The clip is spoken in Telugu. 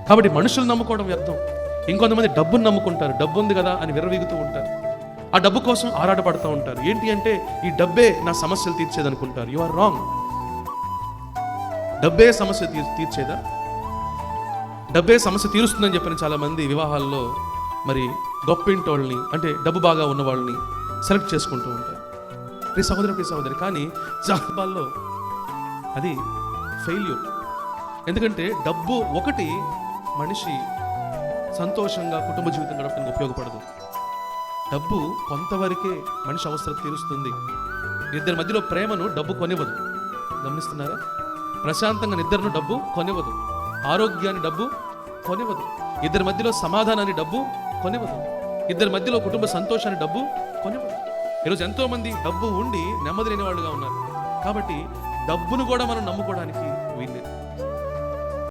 కాబట్టి మనుషులు నమ్ముకోవడం వ్యర్థం. ఇంకొంతమంది డబ్బును నమ్ముకుంటారు, డబ్బు ఉంది కదా అని విర్రవీగుతూ ఉంటారు, ఆ డబ్బు కోసం ఆరాటపడుతూ ఉంటారు. ఏంటి అంటే ఈ డబ్బే నా సమస్యలు తీర్చేదనుకుంటారు. You are wrong. డబ్బే సమస్య తీర్చేదా? డబ్బే సమస్య తీరుస్తుందని చెప్పిన చాలామంది వివాహాల్లో మరి గొప్పింటోళ్ళని, అంటే డబ్బు బాగా ఉన్న వాళ్ళని సెలెక్ట్ చేసుకుంటూ ఉంటారు. ప్రియ సహోదరి, కానీ జాతకాల్లో అది ఫెయిల్యూర్. ఎందుకంటే డబ్బు ఒకటి మనిషి సంతోషంగా కుటుంబ జీవితం గడపడానికి ఉపయోగపడదు. డబ్బు కొంతవరకే మనిషి అవసరం తీరుస్తుంది. ఇద్దరి మధ్యలో ప్రేమను డబ్బు కొనివ్వదు. గమనిస్తున్నారా? ప్రశాంతంగా నిద్రను డబ్బు కొనివ్వదు, ఆరోగ్యాన్ని డబ్బు కొనివ్వదు, ఇద్దరి మధ్యలో సమాధానాన్ని డబ్బు కొనివ్వదు, ఇద్దరి మధ్యలో కుటుంబ సంతోషాన్ని డబ్బు కొనివ్వదు. ఈరోజు ఎంతో మంది డబ్బు ఉండి నెమ్మది లేని వాళ్ళుగా ఉన్నారు. కాబట్టి డబ్బును కూడా మనం నమ్ముకోవడానికి